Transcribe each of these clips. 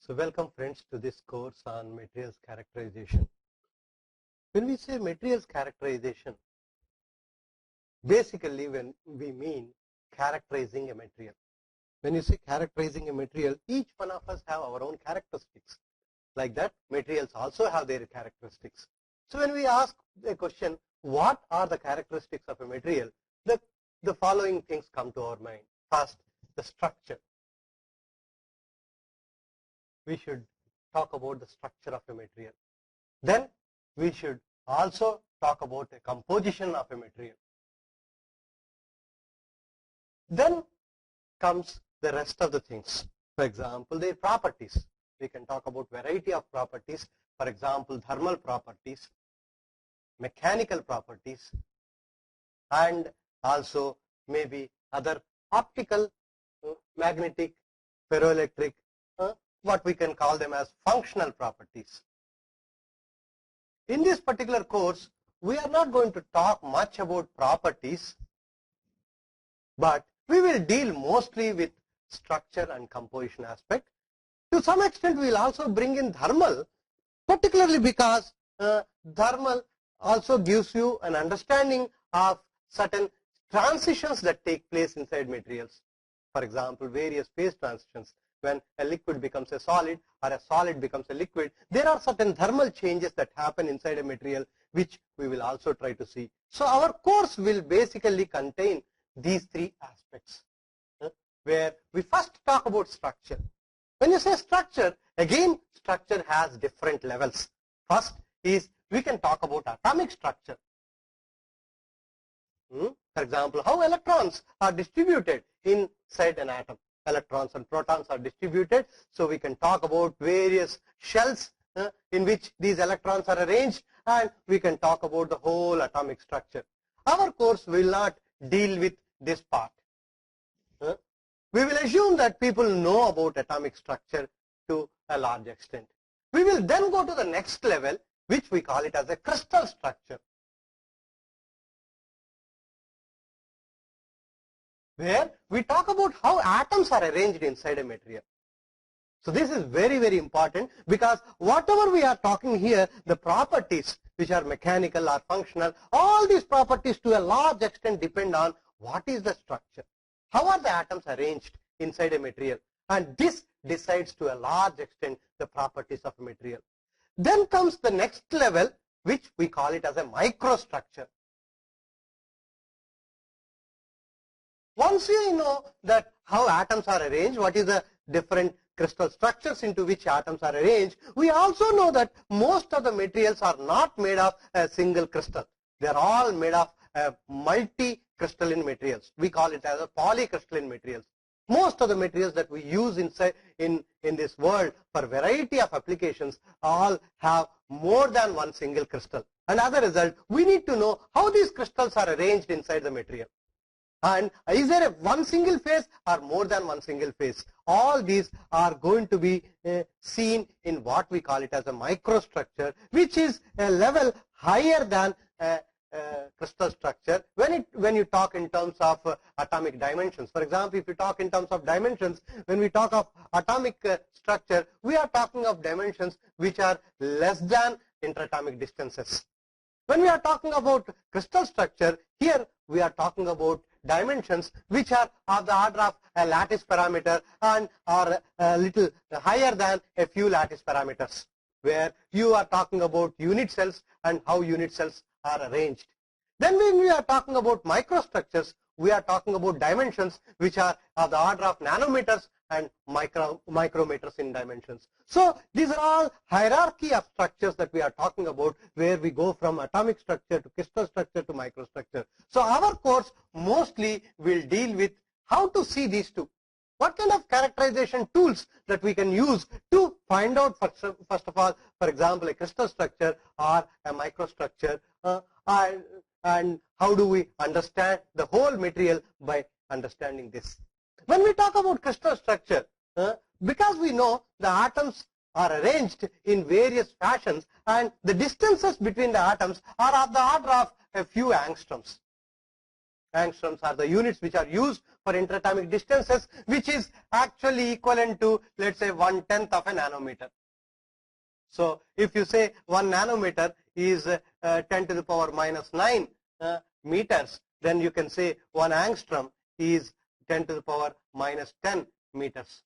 So welcome friends to this course on materials characterization. When we say materials characterization, basically when we mean characterizing a material. When you say characterizing a material, each one of us have our own characteristics. Like that, materials also have their characteristics. So when we ask a question, what are the characteristics of a material? The following things come to our mind. First, the structure. We should talk about the structure of a material. Then we should also talk about the composition of a material. Then comes the rest of the things. For example, their properties. We can talk about variety of properties. For example, thermal properties, mechanical properties, and also maybe other optical, magnetic, ferroelectric, what we can call them as functional properties. In this particular course, we are not going to talk much about properties, but we will deal mostly with structure and composition aspect. To some extent, we will also bring in thermal, particularly because thermal also gives you an understanding of certain transitions that take place inside materials. For example, various phase transitions. When a liquid becomes a solid or a solid becomes a liquid, there are certain thermal changes that happen inside a material, which we will also try to see. So our course will basically contain these three aspects, where we first talk about structure. When you say structure, again, structure has different levels. First is we can talk about atomic structure. For example, how electrons are distributed inside an atom. Electrons and protons are distributed. So we can talk about various shells in which these electrons are arranged, and we can talk about the whole atomic structure. Our course will not deal with this part. We will assume that people know about atomic structure to a large extent. We will then go to the next level, which we call it as a crystal structure, where we talk about how atoms are arranged inside a material. So this is very, very important, because whatever we are talking here, the properties which are mechanical or functional, all these properties to a large extent depend on what is the structure. How are the atoms arranged inside a material? And this decides to a large extent the properties of a material. Then comes the next level, which we call it as a microstructure. Once you know that how atoms are arranged, what is the different crystal structures into which atoms are arranged, we also know that most of the materials are not made of a single crystal. They are all made of multi-crystalline materials. We call it as a polycrystalline materials. Most of the materials that we use inside in this world for variety of applications all have more than one single crystal. And as a result, we need to know how these crystals are arranged inside the material. And is there one single phase or more than one single phase? All these are going to be seen in what we call it as a microstructure, which is a level higher than crystal structure when you talk in terms of atomic dimensions. For example, if you talk in terms of dimensions, when we talk of atomic structure, we are talking of dimensions which are less than interatomic distances. When we are talking about crystal structure, here we are talking about dimensions which are of the order of a lattice parameter and are a little higher than a few lattice parameters, where you are talking about unit cells and how unit cells are arranged. Then when we are talking about microstructures, we are talking about dimensions which are of the order of nanometers and micrometers in dimensions. So these are all hierarchy of structures that we are talking about, where we go from atomic structure to crystal structure to microstructure. So our course mostly will deal with how to see these two. What kind of characterization tools that we can use to find out, first of all, for example, a crystal structure or a microstructure, and how do we understand the whole material by understanding this. When we talk about crystal structure, because we know the atoms are arranged in various fashions and the distances between the atoms are of the order of a few angstroms. angstroms are the units which are used for interatomic distances, which is actually equivalent to, let's say, 1/10 of a nanometer. So if you say 1 nanometer is 10 to the power minus 9 meters, then you can say 1 angstrom is 10 to the power minus 10 meters.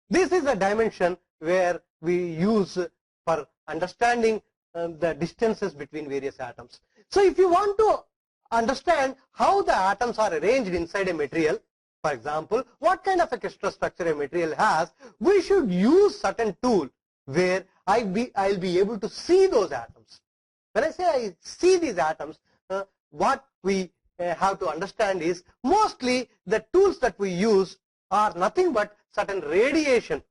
This is the dimension where we use for understanding the distances between various atoms. So if you want to understand how the atoms are arranged inside a material, for example, what kind of a crystal structure a material has, we should use certain tool where I'll be able to see those atoms. When I say I see these atoms, what we have to understand is mostly the tools that we use are nothing but certain radiation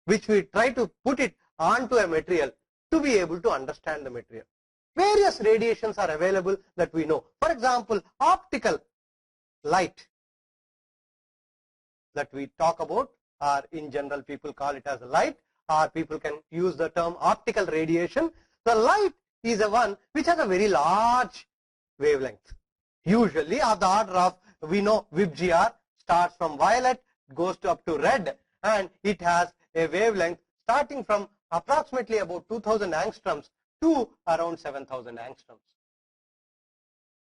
which we try to put it onto a material to be able to understand the material. Various radiations are available that we know. For example, optical light that we talk about, or in general people call it as light, or people can use the term optical radiation. The light is a one which has a very large wavelength, usually of the order of, we know VIBGR starts from violet, goes to up to red, and it has a wavelength starting from approximately about 2000 angstroms to around 7000 angstroms.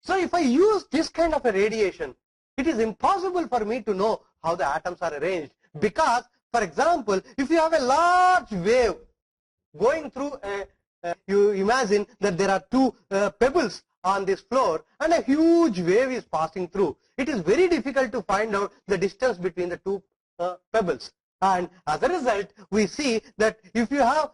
So if I use this kind of a radiation, it is impossible for me to know how the atoms are arranged, because, for example, if you have a large wave going through you imagine that there are two pebbles on this floor and a huge wave is passing through. It is very difficult to find out the distance between the two pebbles. And as a result, we see that if you have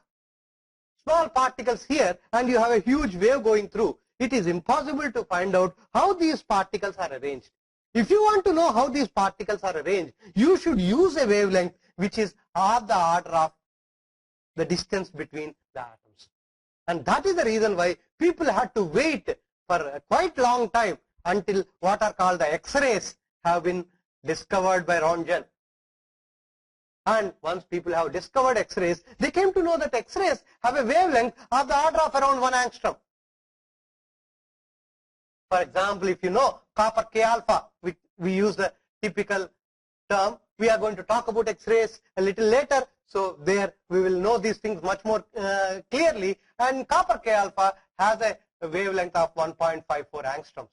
small particles here and you have a huge wave going through, it is impossible to find out how these particles are arranged. If you want to know how these particles are arranged, you should use a wavelength which is of the order of the distance between the atoms. And that is the reason why people had to wait for a quite long time until what are called the X-rays have been discovered by Röntgen. And once people have discovered X-rays, they came to know that X-rays have a wavelength of the order of around 1 angstrom. For example, if you know copper K alpha, we use the typical term. We are going to talk about X-rays a little later, so there we will know these things much more clearly. And copper K alpha has a wavelength of 1.54 angstroms.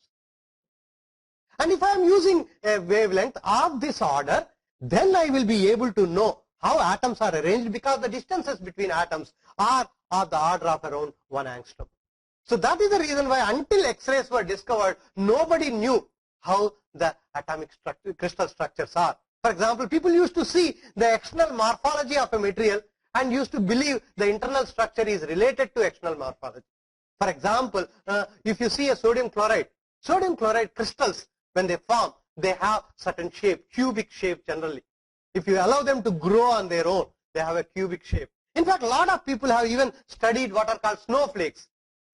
And if I am using a wavelength of this order, then I will be able to know how atoms are arranged, because the distances between atoms are of the order of around 1 angstrom. So that is the reason why until X-rays were discovered, nobody knew how the atomic crystal structures are. For example, people used to see the external morphology of a material and used to believe the internal structure is related to external morphology. For example, if you see a sodium chloride crystals, when they form, they have certain shape, cubic shape generally. If you allow them to grow on their own, they have a cubic shape. In fact, a lot of people have even studied what are called snowflakes.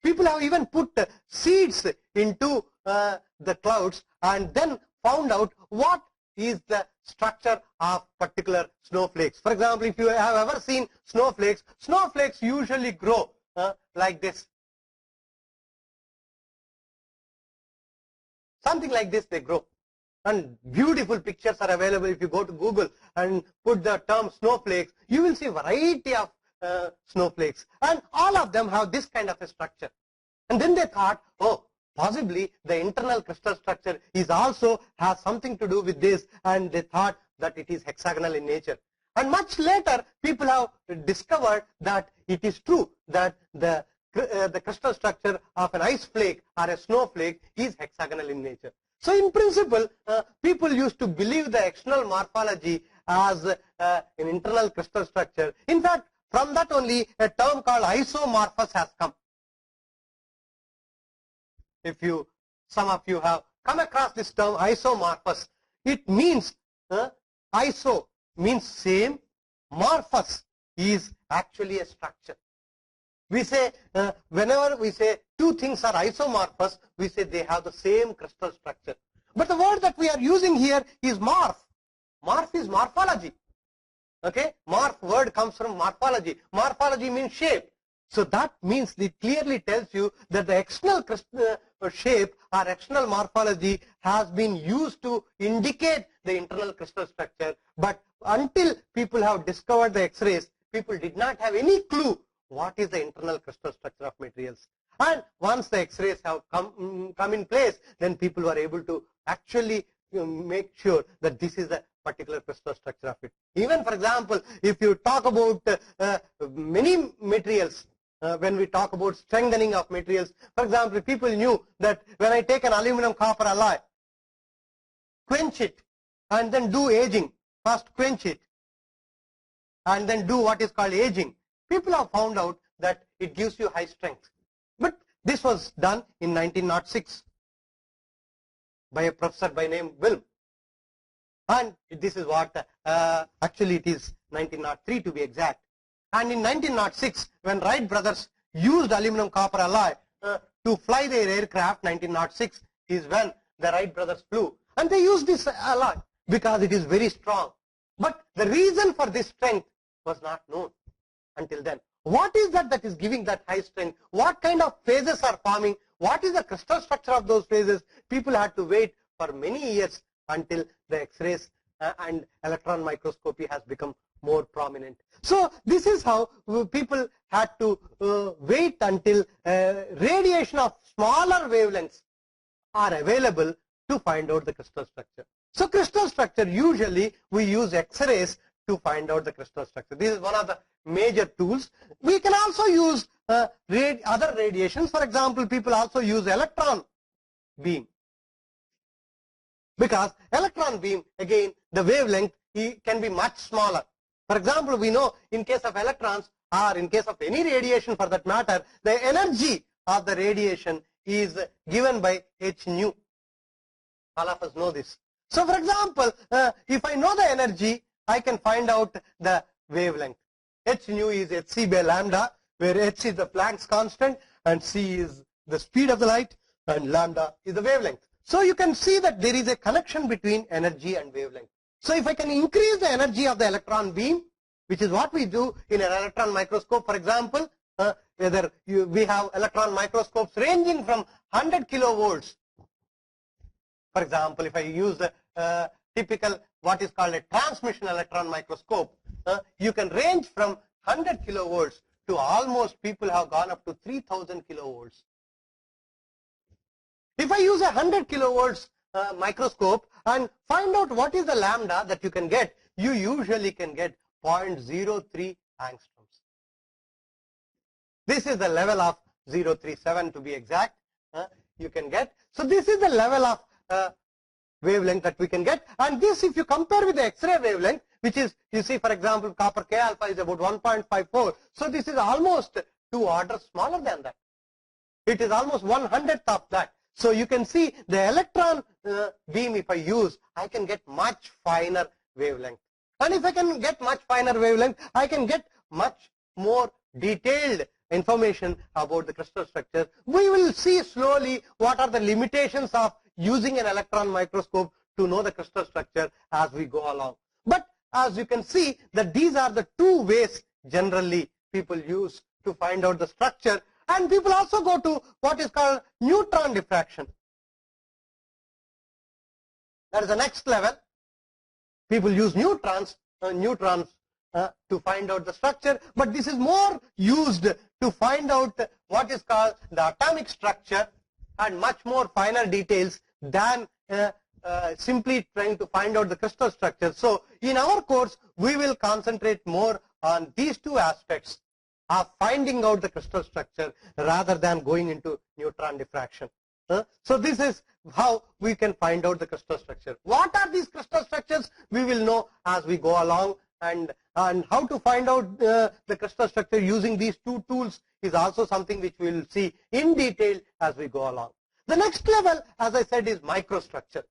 People have even put seeds into the clouds and then found out what is the structure of particular snowflakes. For example, if you have ever seen snowflakes, snowflakes usually grow like this. Something like this they grow. And beautiful pictures are available. If you go to Google and put the term snowflakes, you will see a variety of snowflakes. And all of them have this kind of a structure. And then they thought, oh, possibly the internal crystal structure is also has something to do with this. And they thought that it is hexagonal in nature. And much later, people have discovered that it is true that the crystal structure of an ice flake or a snowflake is hexagonal in nature. So in principle, people used to believe the external morphology as an internal crystal structure. In fact, from that only a term called isomorphous has come. If some of you have come across this term isomorphous, it means iso means same, morphous is actually a structure. We say, whenever we say two things are isomorphous, we say they have the same crystal structure. But the word that we are using here is morph. Morph is morphology. Okay? Morph word comes from morphology. Morphology means shape. So that means it clearly tells you that the external shape or external morphology has been used to indicate the internal crystal structure. But until people have discovered the X-rays, people did not have any clue what is the internal crystal structure of materials. And once the X-rays have come in place, then people were able to actually make sure that this is the particular crystal structure of it. Even for example, if you talk about many materials, when we talk about strengthening of materials, for example, people knew that when I take an aluminum copper alloy, quench it and then do aging, first quench it and then do what is called aging, people have found out that it gives you high strength. But this was done in 1906 by a professor by name Wilm. And this is what, actually it is 1903 to be exact. And in 1906, when Wright brothers used aluminum copper alloy to fly their aircraft, 1906 is when the Wright brothers flew. And they used this alloy because it is very strong. But the reason for this strength was not known until then. What is that is giving that high strength? What kind of phases are forming? What is the crystal structure of those phases? People had to wait for many years until the X-rays and electron microscopy has become more prominent. So this is how people had to wait until radiation of smaller wavelengths are available to find out the crystal structure. So crystal structure, usually we use X-rays to find out the crystal structure. This is one of the major tools. We can also use other radiations. For example, people also use electron beam. Because electron beam, again, the wavelength can be much smaller. For example, we know in case of electrons or in case of any radiation for that matter, the energy of the radiation is given by h nu. All of us know this. So for example, if I know the energy, I can find out the wavelength. H nu is hc by lambda, where h is the Planck's constant and c is the speed of the light and lambda is the wavelength. So you can see that there is a connection between energy and wavelength. So if I can increase the energy of the electron beam, which is what we do in an electron microscope, for example, we have electron microscopes ranging from 100 kilovolts. For example, if I use the typical what is called a transmission electron microscope, you can range from 100 kilovolts to almost people have gone up to 3000 kilovolts. If I use a 100 kilovolts microscope and find out what is the lambda that you can get, you usually can get 0.03 angstroms. This is the level of 037 to be exact. You can get. So this is the level of wavelength that we can get. And this, if you compare with the X-ray wavelength, which is, you see, for example, copper K alpha is about 1.54. So this is almost 2 orders smaller than that. It is almost 1/100th of that. So you can see the electron beam, if I use, I can get much finer wavelength. And if I can get much finer wavelength, I can get much more detailed information about the crystal structure. We will see slowly what are the limitations of using an electron microscope to know the crystal structure as we go along. But as you can see that these are the 2 ways generally people use to find out the structure. And people also go to what is called neutron diffraction. That is the next level. People use neutrons to find out the structure, but this is more used to find out what is called the atomic structure and much more finer details than simply trying to find out the crystal structure. So in our course, we will concentrate more on these 2 aspects of finding out the crystal structure rather than going into neutron diffraction. So this is how we can find out the crystal structure. What are these crystal structures? We will know as we go along, and how to find out the crystal structure using these 2 tools is also something which we will see in detail as we go along. The next level, as I said, is microstructure.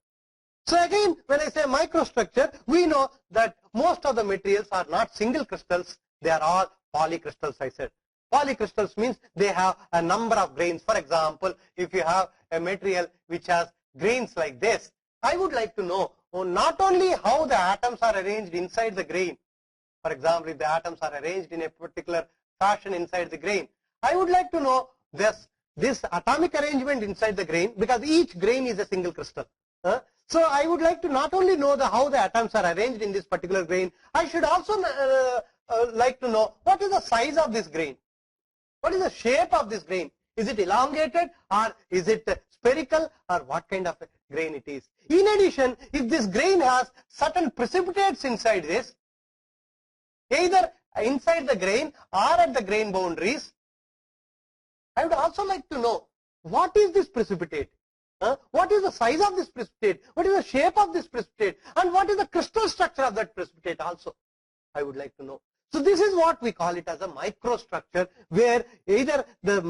So again, when I say microstructure, we know that most of the materials are not single crystals, they are all polycrystals, I said. Polycrystals means they have a number of grains. For example, if you have a material which has grains like this, I would like to know not only how the atoms are arranged inside the grain. For example, if the atoms are arranged in a particular fashion inside the grain, I would like to know this atomic arrangement inside the grain, because each grain is a single crystal. So I would like to not only know how the atoms are arranged in this particular grain, I should also like to know what is the size of this grain. What is the shape of this grain? Is it elongated or is it spherical, or what kind of a grain it is? In addition, if this grain has certain precipitates inside this, either inside the grain or at the grain boundaries, I would also like to know what is this precipitate? What is the size of this precipitate? What is the shape of this precipitate? And what is the crystal structure of that precipitate also? I would like to know. So this is what we call it as a microstructure, where either the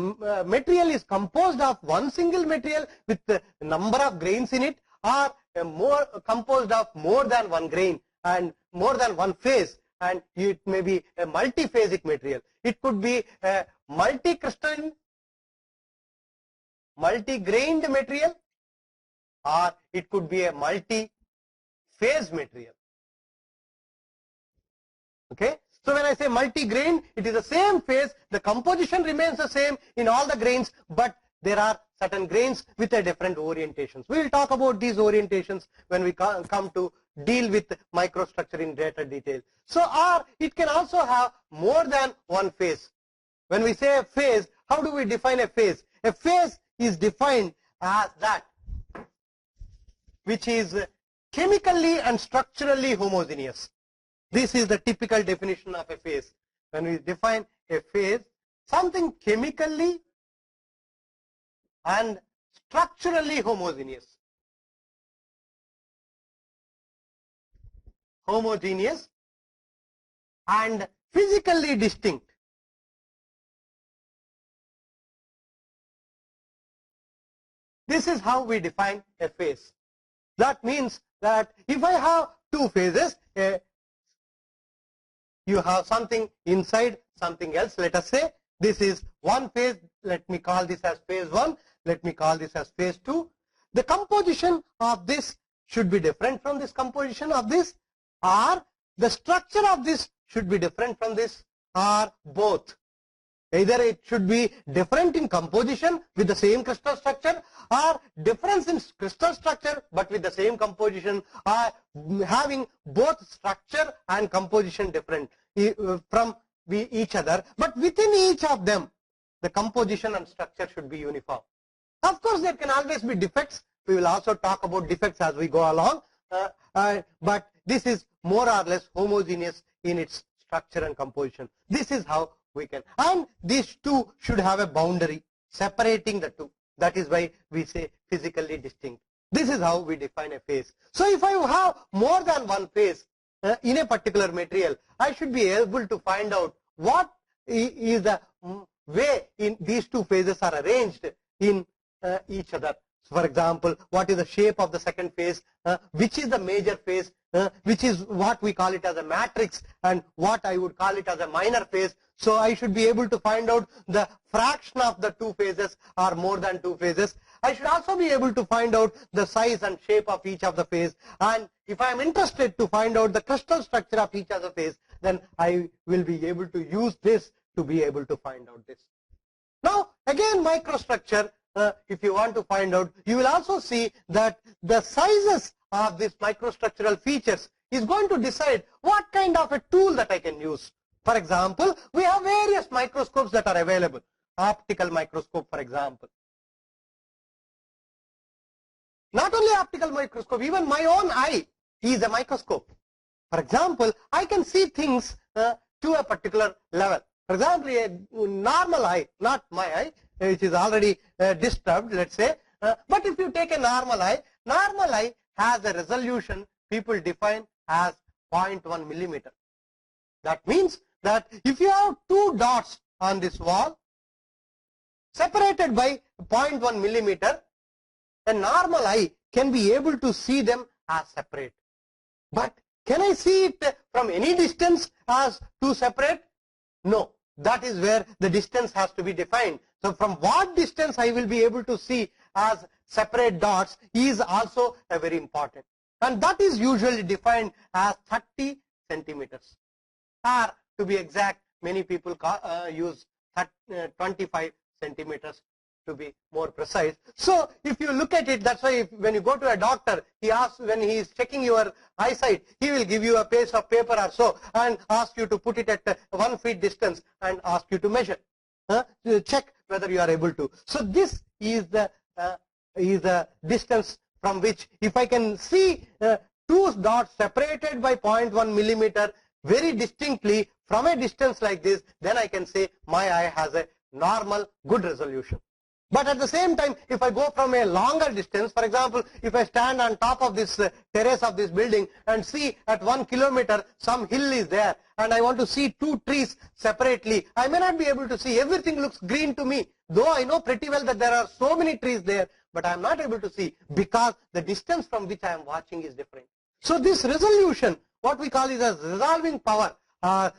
material is composed of one single material with the number of grains in it, or more composed of more than one grain and more than one phase, and it may be a multiphasic material. It could be a multi-crystalline, multi-grained material, or it could be a multi-phase material. Okay. So when I say multi-grain, it is the same phase, the composition remains the same in all the grains, but there are certain grains with a different orientations. We will talk about these orientations when we come to deal with microstructure in greater detail. So, or it can also have more than one phase. When we say a phase, how do we define a phase? A phase is defined as that which is chemically and structurally homogeneous. This is the typical definition of a phase. When we define a phase, something chemically and structurally homogeneous. Homogeneous and physically distinct. This is how we define a phase. That means that if I have two phases, you have something inside something else. Let us say this is one phase. Let me call this as phase 1. Let me call this as phase 2. The composition of this should be different from this composition of this, or the structure of this should be different from this, or both. Either it should be different in composition with the same crystal structure, or difference in crystal structure but with the same composition, or having both structure and composition different from each other, but within each of them the composition and structure should be uniform. Of course, there can always be defects. We will also talk about defects as we go along, but this is more or less homogeneous in its structure and composition. This is how we can, and these two should have a boundary separating the two. That is why we say physically distinct. This is how we define a phase. So if I have more than one phase in a particular material, I should be able to find out what is the way in these two phases are arranged in each other. So for example, what is the shape of the second phase, which is the major phase, which is what we call it as a matrix, and what I would call it as a minor phase. So I should be able to find out the fraction of the two phases or more than two phases. I should also be able to find out the size and shape of each of the phase, and if I am interested to find out the crystal structure of each of the phase, then I will be able to use this to be able to find out this. Now again, microstructure, if you want to find out, you will also see that the sizes of these microstructural features is going to decide what kind of a tool that I can use. For example, we have various microscopes that are available. Optical microscope, for example. Not only optical microscope, even my own eye is a microscope. For example, I can see things to a particular level. For example, a normal eye, not my eye, which is already disturbed, let's say. But if you take a normal eye has a resolution people define as 0.1 millimeter. That means that if you have two dots on this wall separated by 0.1 millimeter, a normal eye can be able to see them as separate. But can I see it from any distance as two separate? No. That is where the distance has to be defined. So from what distance I will be able to see as separate dots is also a very important. And that is usually defined as 30 centimeters. Or to be exact, many people use 25 centimeters to be more precise. So if you look at it, that's why when you go to a doctor, he asks, when he is checking your eyesight, he will give you a piece of paper or so and ask you to put it at 1 feet distance and ask you to measure, to check whether you are able to. So this is the distance from which, if I can see two dots separated by 0.1 millimeter very distinctly from a distance like this, then I can say my eye has a normal good resolution. But at the same time, if I go from a longer distance, for example, if I stand on top of this terrace of this building and see at 1 kilometer some hill is there, and I want to see two trees separately, I may not be able to see. Everything looks green to me, though I know pretty well that there are so many trees there, but I am not able to see because the distance from which I am watching is different. So this resolution, what we call is as resolving power,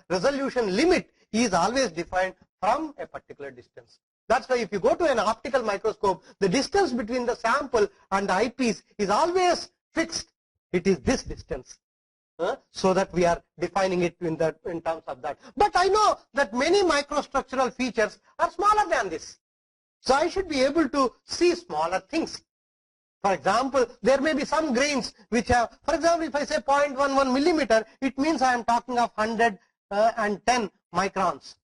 resolution limit, is always defined from a particular distance. That's why if you go to an optical microscope, the distance between the sample and the eyepiece is always fixed. It is this distance. So that we are defining it in terms of that. But I know that many microstructural features are smaller than this. So I should be able to see smaller things. For example, there may be some grains which have, for example, if I say 0.11 millimeter, it means I am talking of 110 microns.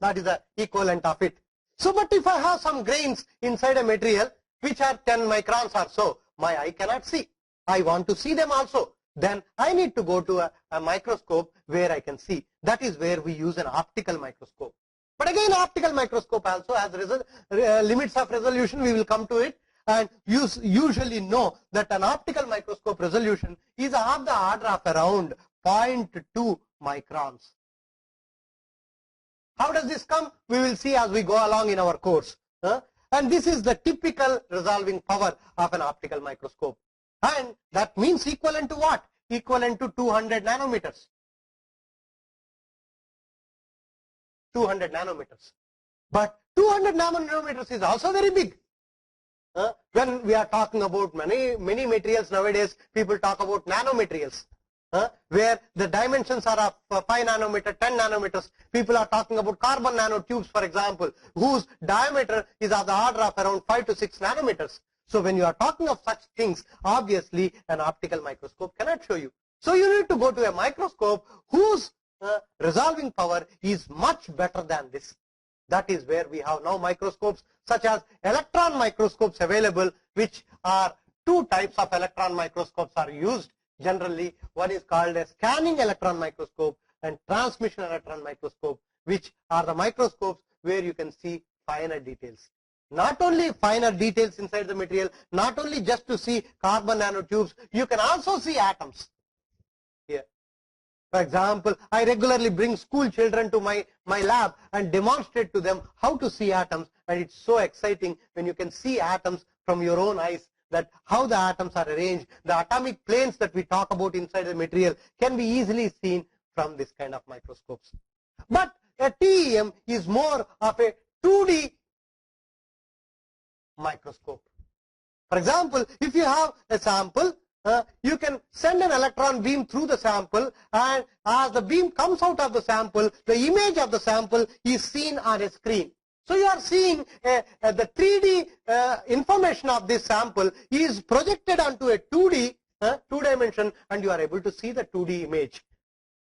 That is the equivalent of it. So, but if I have some grains inside a material which are 10 microns or so, my eye cannot see. I want to see them also. Then I need to go to a microscope where I can see. That is where we use an optical microscope. But again, optical microscope also has limits of resolution. We will come to it. And you usually know that an optical microscope resolution is of the order of around 0.2 microns. How does this come? We will see as we go along in our course. And this is the typical resolving power of an optical microscope. And that means equivalent to what? Equivalent to 200 nanometers. 200 nanometers. But 200 nanometers is also very big. When we are talking about many materials nowadays, people talk about nanomaterials. Where the dimensions are of 5 nanometer, 10 nanometers. People are talking about carbon nanotubes, for example, whose diameter is of the order of around 5 to 6 nanometers. So when you are talking of such things, obviously an optical microscope cannot show you. So you need to go to a microscope whose resolving power is much better than this. That is where we have now microscopes such as electron microscopes available, which are two types of electron microscopes are used. Generally, one is called a scanning electron microscope and transmission electron microscope, which are the microscopes where you can see finer details. Not only finer details inside the material, not only just to see carbon nanotubes, you can also see atoms. Here, for example, I regularly bring school children to my lab and demonstrate to them how to see atoms, and it's so exciting when you can see atoms from your own eyes, that how the atoms are arranged. The atomic planes that we talk about inside the material can be easily seen from this kind of microscopes. But a TEM is more of a 2D microscope. For example, if you have a sample, you can send an electron beam through the sample, and as the beam comes out of the sample, the image of the sample is seen on a screen. So you are seeing the 3D information of this sample is projected onto a 2D, two dimension, and you are able to see the 2D image.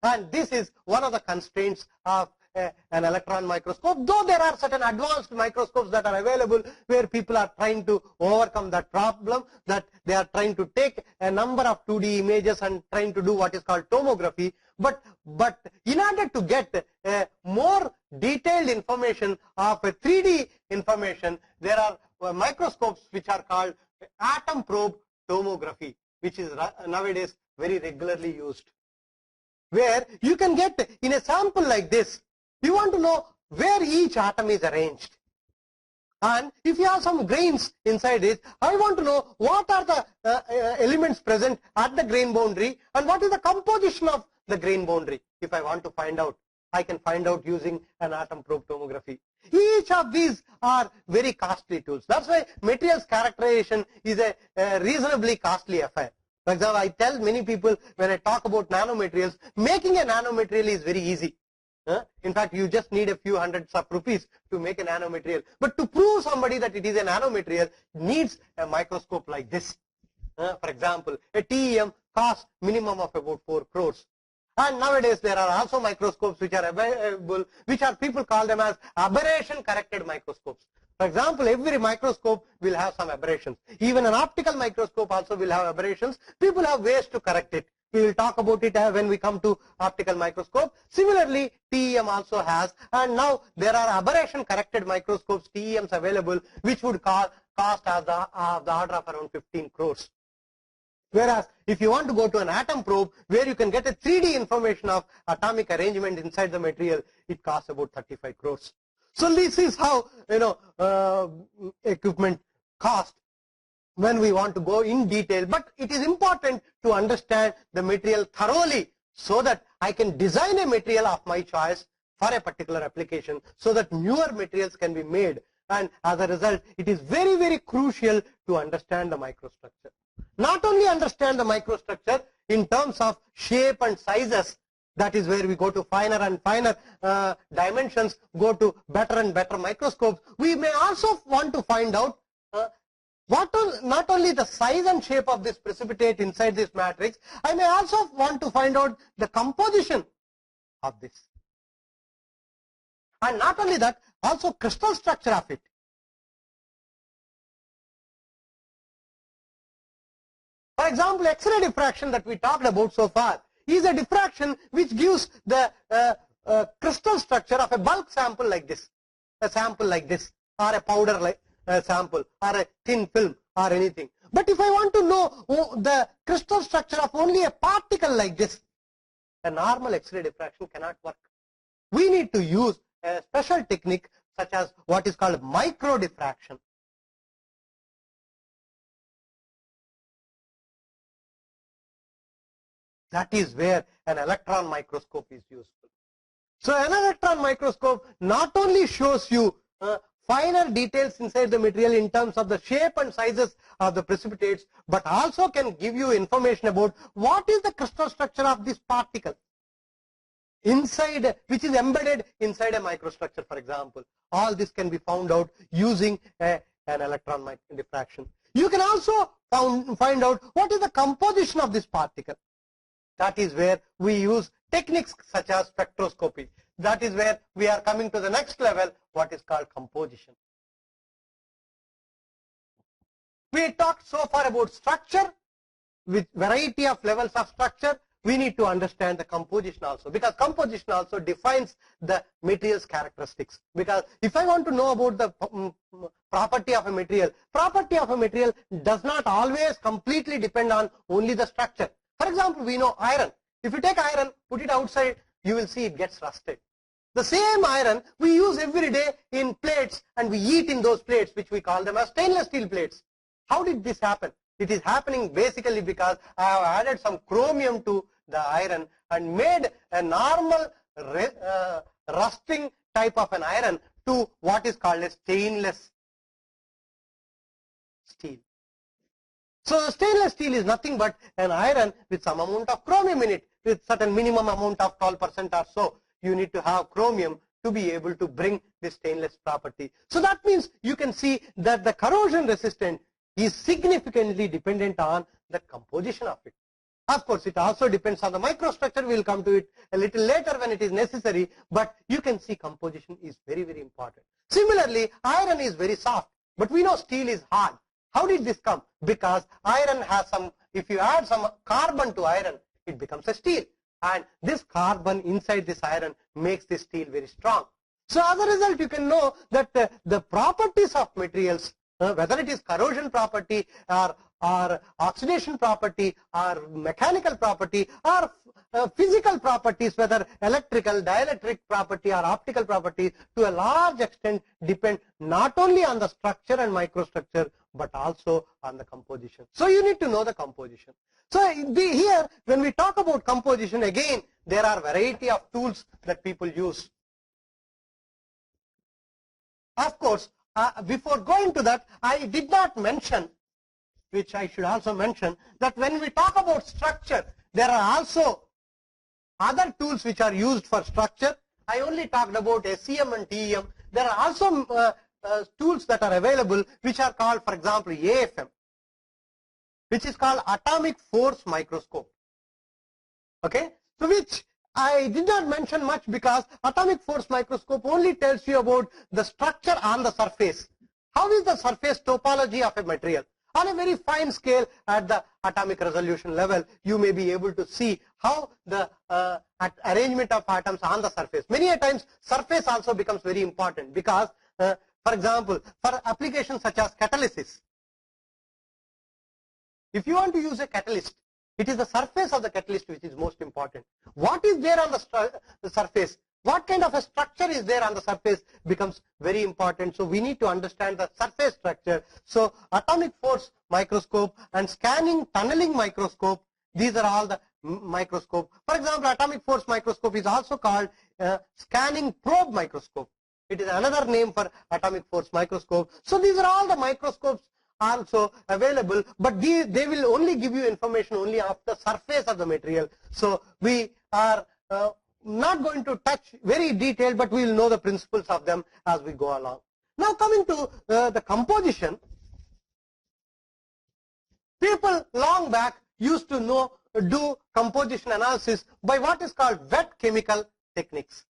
And this is one of the constraints of an electron microscope, though there are certain advanced microscopes that are available where people are trying to overcome that problem, that they are trying to take a number of 2D images and trying to do what is called tomography. But in order to get more detailed information of a 3D information, there are microscopes which are called atom probe tomography, which is nowadays very regularly used, where you can get in a sample like this, you want to know where each atom is arranged. And if you have some grains inside it, I want to know what are the elements present at the grain boundary and what is the composition of the grain boundary. If I want to find out, I can find out using an atom probe tomography. Each of these are very costly tools. That's why materials characterization is a reasonably costly affair. For example, I tell many people when I talk about nanomaterials, making a nanomaterial is very easy. In fact, you just need a few hundreds of rupees to make a nanomaterial. But to prove somebody that it is a nanomaterial needs a microscope like this. For example, a TEM costs minimum of about 4 crores. And nowadays there are also microscopes which are available, which are people call them as aberration corrected microscopes. For example, every microscope will have some aberrations. Even an optical microscope also will have aberrations. People have ways to correct it. We will talk about it when we come to optical microscope. Similarly, TEM also has, and now there are aberration corrected microscopes, TEMs available, which would cost as the order of around 15 crores. Whereas, if you want to go to an atom probe, where you can get a 3D information of atomic arrangement inside the material, it costs about 35 crores. So this is how, equipment cost when we want to go in detail. But it is important to understand the material thoroughly so that I can design a material of my choice for a particular application so that newer materials can be made. And as a result, it is very, very crucial to understand the microstructure. Not only understand the microstructure in terms of shape and sizes, that is where we go to finer and finer dimensions, go to better and better microscopes. We may also want to find out not only the size and shape of this precipitate inside this matrix, I may also want to find out the composition of this. And not only that, also crystal structure of it. For example, X-ray diffraction that we talked about so far is a diffraction which gives the crystal structure of a bulk sample like this, a sample like this, or a powder like sample, or a thin film, or anything. But if I want to know the crystal structure of only a particle like this, a normal X-ray diffraction cannot work. We need to use a special technique such as what is called micro diffraction. That is where an electron microscope is useful. So an electron microscope not only shows you finer details inside the material in terms of the shape and sizes of the precipitates, but also can give you information about what is the crystal structure of this particle inside, which is embedded inside a microstructure, for example. All this can be found out using an electron diffraction. You can also find out what is the composition of this particle. That is where we use techniques such as spectroscopy. That is where we are coming to the next level, what is called composition. We talked so far about structure, with variety of levels of structure. We need to understand the composition also, because composition also defines the material's characteristics. Because if I want to know about the property of a material does not always completely depend on only the structure. For example, we know iron. If you take iron, put it outside, you will see it gets rusted. The same iron we use every day in plates, and we eat in those plates, which we call them as stainless steel plates. How did this happen? It is happening basically because I have added some chromium to the iron and made a normal rusting type of an iron to what is called a stainless steel. So stainless steel is nothing but an iron with some amount of chromium in it, with certain minimum amount of 12% or so. You need to have chromium to be able to bring this stainless property. So that means you can see that the corrosion resistant is significantly dependent on the composition of it. Of course, it also depends on the microstructure. We will come to it a little later when it is necessary, but you can see composition is very, very important. Similarly, iron is very soft, but we know steel is hard. How did this come? Because iron has some, if you add some carbon to iron, it becomes a steel. And this carbon inside this iron makes this steel very strong. So as a result, you can know that the properties of materials, whether it is corrosion property or oxidation property or mechanical property or physical properties, whether electrical, dielectric property or optical property, to a large extent depend not only on the structure and microstructure, but also on the composition. So you need to know the composition. So here, when we talk about composition, again, there are variety of tools that people use. Of course, before going to that, I did not mention, which I should also mention, that when we talk about structure, there are also other tools which are used for structure, I only talked about SEM and TEM. There are also tools that are available which are called, for example, AFM, which is called atomic force microscope. Okay, so which I did not mention much because atomic force microscope only tells you about the structure on the surface. How is the surface topology of a material? On a very fine scale at the atomic resolution level, you may be able to see how the arrangement of atoms on the surface. Many a times surface also becomes very important because for example, for applications such as catalysis, if you want to use a catalyst, it is the surface of the catalyst which is most important. What is there on the surface? What kind of a structure is there on the surface becomes very important. So we need to understand the surface structure. So atomic force microscope and scanning tunneling microscope, these are all the microscope. For example, atomic force microscope is also called scanning probe microscope. It is another name for atomic force microscope. So these are all the microscopes also available, but they will only give you information only of the surface of the material. So we are not going to touch very detailed, but we will know the principles of them as we go along. Now coming to the composition, people long back used to do composition analysis by what is called wet chemical techniques.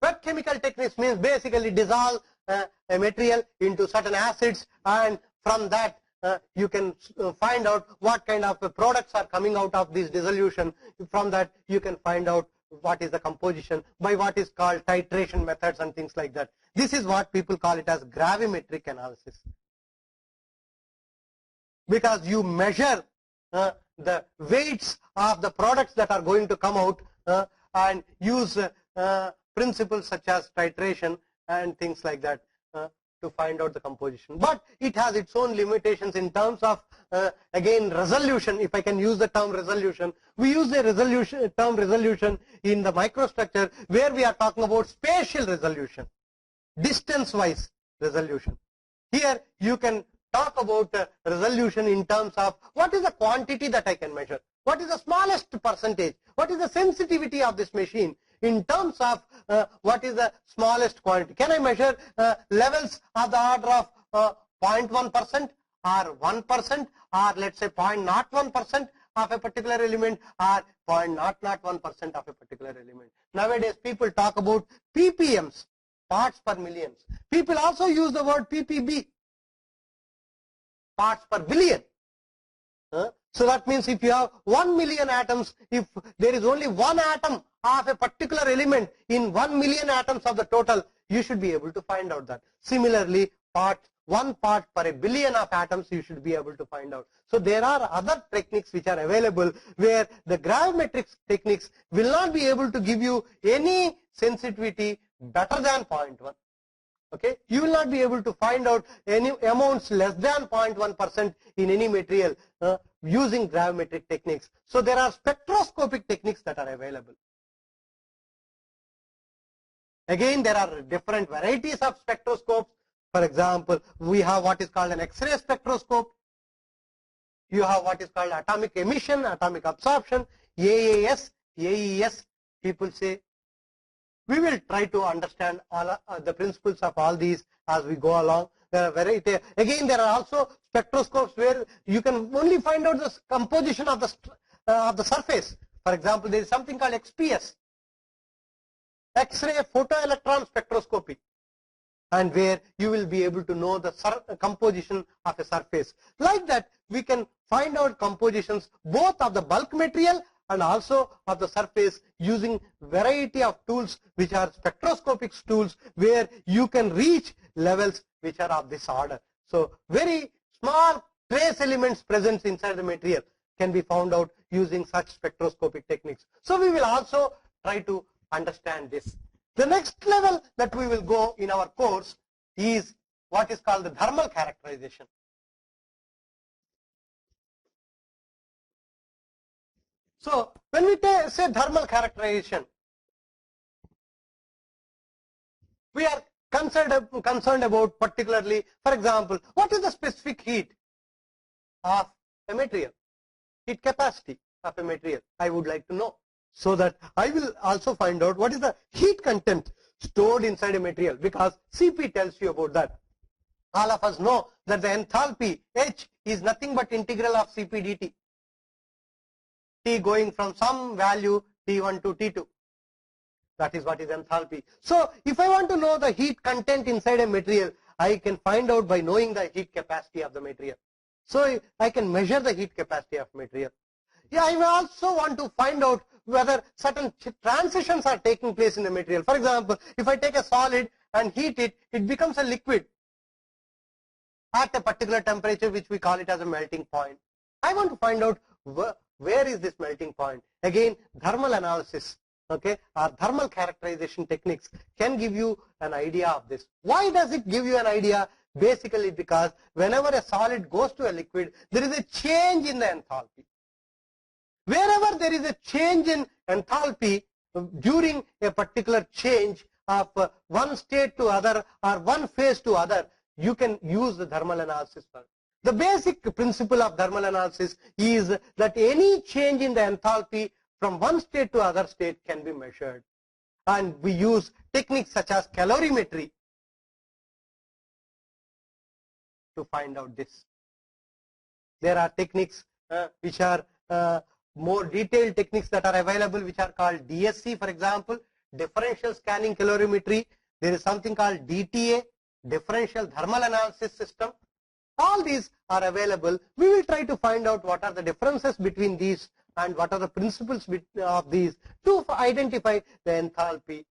Wet chemical techniques means basically dissolve a material into certain acids, and from that you can find out what kind of products are coming out of this dissolution. From that you can find out what is the composition by what is called titration methods and things like that. This is what people call it as gravimetric analysis, because you measure the weights of the products that are going to come out and use principles such as titration and things like that to find out the composition. But it has its own limitations in terms of again resolution. If I can use the term resolution, we use the term resolution in the microstructure where we are talking about spatial resolution, distance wise resolution. Here you can talk about resolution in terms of what is the quantity that I can measure, what is the smallest percentage, what is the sensitivity of this machine in terms of what is the smallest quantity. Can I measure levels of the order of 0.1% or 1% or let's say 0.01% of a particular element or 0.001% of a particular element. Nowadays people talk about ppms, parts per millions. People also use the word ppb, parts per billion. So that means if you have 1 million atoms, if there is only one atom of a particular element in 1 million atoms of the total, you should be able to find out that. Similarly, 1 part per a billion of atoms you should be able to find out. So there are other techniques which are available where the gravimetric techniques will not be able to give you any sensitivity better than 0.1. Okay, you will not be able to find out any amounts less than 0.1% in any material using gravimetric techniques. So there are spectroscopic techniques that are available. Again, there are different varieties of spectroscopes. For example, we have what is called an X-ray spectroscope. You have what is called atomic emission, atomic absorption, AAS, AES, people say. We will try to understand all the principles of all these as we go along. There are variety. Again, there are also spectroscopes where you can only find out the composition of the surface. For example, there is something called XPS, X-ray photoelectron spectroscopy, and where you will be able to know the composition of a surface. Like that, we can find out compositions both of the bulk material and also of the surface using variety of tools which are spectroscopic tools where you can reach levels which are of this order. So very small trace elements present inside the material can be found out using such spectroscopic techniques. So we will also try to understand this. The next level that we will go in our course is what is called the thermal characterization. So when we say thermal characterization, we are concerned about particularly, for example, what is the specific heat of a material, heat capacity of a material, I would like to know. so that I will also find out what is the heat content stored inside a material, because CP tells you about that. All of us know that the enthalpy H is nothing but integral of Cp dt. T going from some value T1 to T2. That is what is enthalpy. So if I want to know the heat content inside a material, I can find out by knowing the heat capacity of the material. So I can measure the heat capacity of material. Yeah, I also want to find out whether certain transitions are taking place in the material. For example, if I take a solid and heat it, it becomes a liquid at a particular temperature, which we call it as a melting point. I want to find out where is this melting point. Again, thermal analysis, okay, or thermal characterization techniques can give you an idea of this. Why does it give you an idea? Basically because whenever a solid goes to a liquid, there is a change in the enthalpy. Wherever there is a change in enthalpy during a particular change of one state to other or one phase to other, you can use the thermal analysis for it. The basic principle of thermal analysis is that any change in the enthalpy from one state to other state can be measured. And we use techniques such as calorimetry to find out this. There are techniques which are more detailed techniques that are available, which are called DSC, for example, differential scanning calorimetry. There is something called DTA, differential thermal analysis system. All these are available. We will try to find out what are the differences between these and what are the principles of these to identify the enthalpy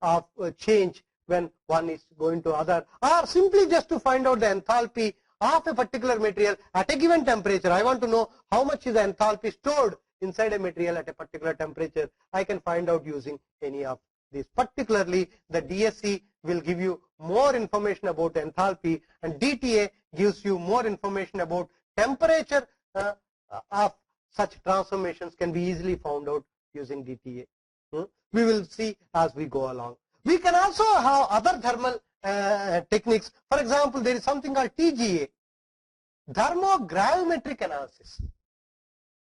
of change when one is going to other, or simply just to find out the enthalpy of a particular material at a given temperature. I want to know how much is the enthalpy stored inside a material at a particular temperature. I can find out using any of these. Particularly the DSC will give you more information about enthalpy, and DTA gives you more information about temperature of such transformations can be easily found out using DTA. We will see as we go along. We can also have other thermal techniques. For example, there is something called TGA, thermogravimetric analysis.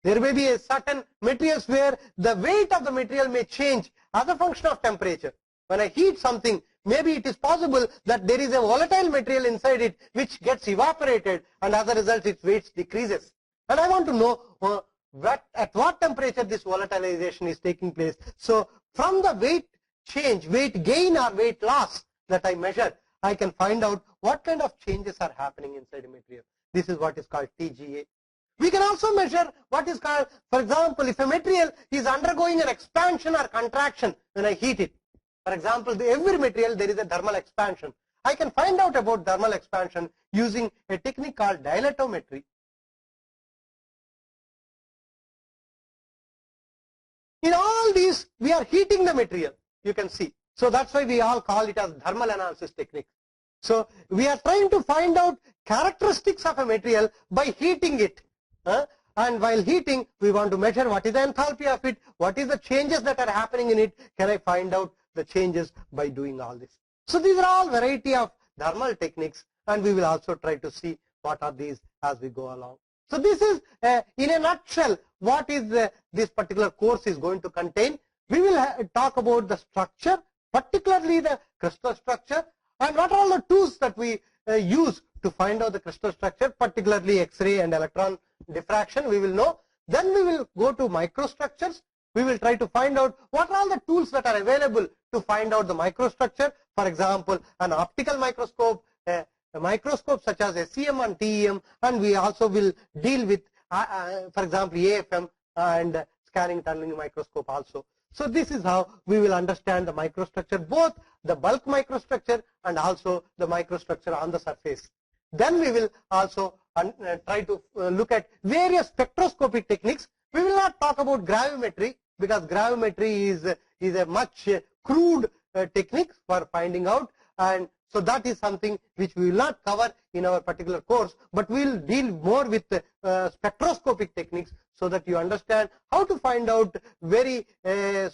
There may be a certain materials where the weight of the material may change as a function of temperature. When I heat something, maybe it is possible that there is a volatile material inside it which gets evaporated, and as a result its weight decreases. And I want to know at what temperature this volatilization is taking place. So from the weight change, weight gain or weight loss that I measure, I can find out what kind of changes are happening inside a material. This is what is called TGA. We can also measure what is called, for example, if a material is undergoing an expansion or contraction when I heat it. For example, every material there is a thermal expansion. I can find out about thermal expansion using a technique called dilatometry. In all these, we are heating the material, you can see. So that's why we all call it as thermal analysis technique. So we are trying to find out characteristics of a material by heating it. And while heating, we want to measure what is the enthalpy of it, what is the changes that are happening in it. Can I find out the changes by doing all this? So these are all variety of thermal techniques, and we will also try to see what are these as we go along. So this is in a nutshell what is this particular course is going to contain. We will talk about the structure, particularly the crystal structure, and what are all the tools that we use to find out the crystal structure, particularly X-ray and electron diffraction. We will know. Then we will go to microstructures. We will try to find out what are all the tools that are available to find out the microstructure. For example, an optical microscope, a microscope such as SEM and TEM, and we also will deal with, for example, AFM and scanning tunneling microscope also. So this is how we will understand the microstructure, both the bulk microstructure and also the microstructure on the surface. Then we will also try to look at various spectroscopic techniques. We will not talk about gravimetry because gravimetry is a much crude technique for finding out, and so that is something which we will not cover in our particular course, but we will deal more with spectroscopic techniques so that you understand how to find out very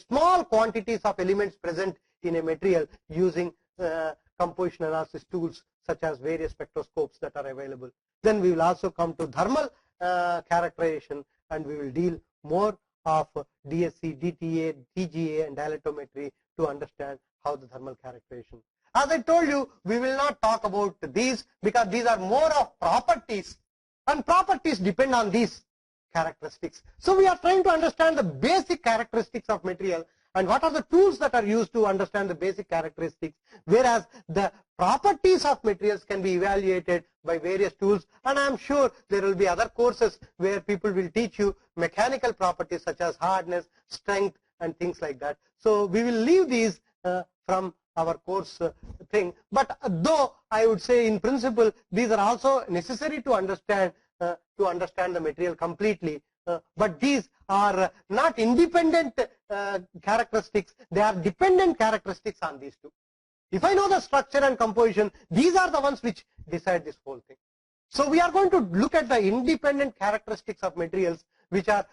small quantities of elements present in a material using composition analysis tools such as various spectroscopes that are available. Then we will also come to thermal characterization, and we will deal more of DSC, DTA, TGA and dialectometry to understand how the thermal characterization. As I told you, we will not talk about these because these are more of properties, and properties depend on these characteristics. So we are trying to understand the basic characteristics of material and what are the tools that are used to understand the basic characteristics, whereas the properties of materials can be evaluated by various tools, and I am sure there will be other courses where people will teach you mechanical properties such as hardness, strength and things like that. So we will leave these from our course thing, but though I would say in principle these are also necessary to understand the material completely, but these are not independent characteristics, they are dependent characteristics on these two. If I know the structure and composition, these are the ones which decide this whole thing. So we are going to look at the independent characteristics of materials, which are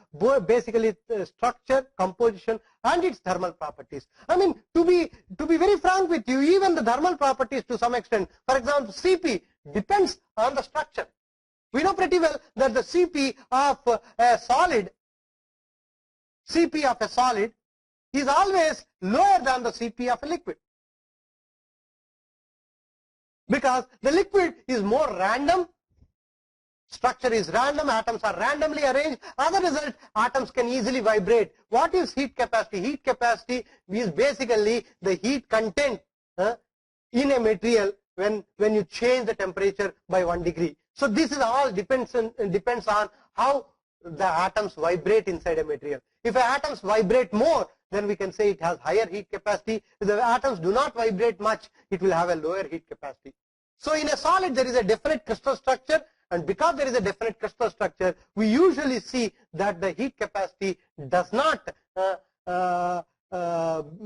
basically structure, composition and its thermal properties. I mean, to be very frank with you, even the thermal properties to some extent, for example, Cp depends on the structure. We know pretty well that the Cp of a solid is always lower than the Cp of a liquid, because the liquid is more random, structure is random, atoms are randomly arranged. As a result, atoms can easily vibrate. What is heat capacity? Heat capacity is basically the heat content in a material when you change the temperature by 1 degree. So this is all depends on how the atoms vibrate inside a material. If the atoms vibrate more, then we can say it has higher heat capacity. If the atoms do not vibrate much, it will have a lower heat capacity. So in a solid there is a definite crystal structure, and because there is a definite crystal structure, we usually see that the heat capacity does not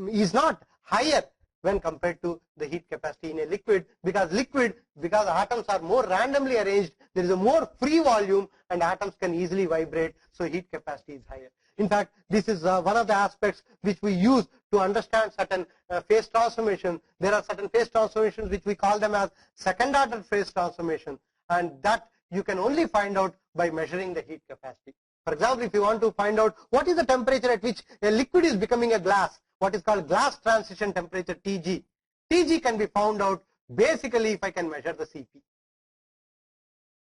is not higher when compared to the heat capacity in a liquid, because atoms are more randomly arranged, there is a more free volume and atoms can easily vibrate, so heat capacity is higher. In fact, this is one of the aspects which we use to understand certain phase transformation. There are certain phase transformations which we call them as second order phase transformation, and that you can only find out by measuring the heat capacity. For example, if you want to find out what is the temperature at which a liquid is becoming a glass, what is called glass transition temperature, Tg. Tg can be found out basically if I can measure the Cp,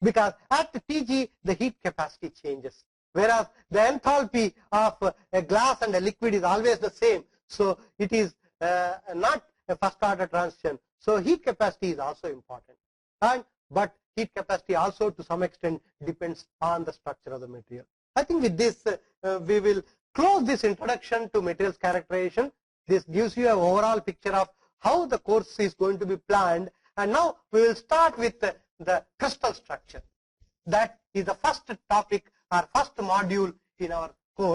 because at Tg the heat capacity changes, whereas the enthalpy of a glass and a liquid is always the same. So it is not a first order transition. So heat capacity is also important, but heat capacity also to some extent depends on the structure of the material. I think with this we will close this introduction to materials characterization. This gives you an overall picture of how the course is going to be planned, and now we will start with the crystal structure. That is the first topic or first module in our course.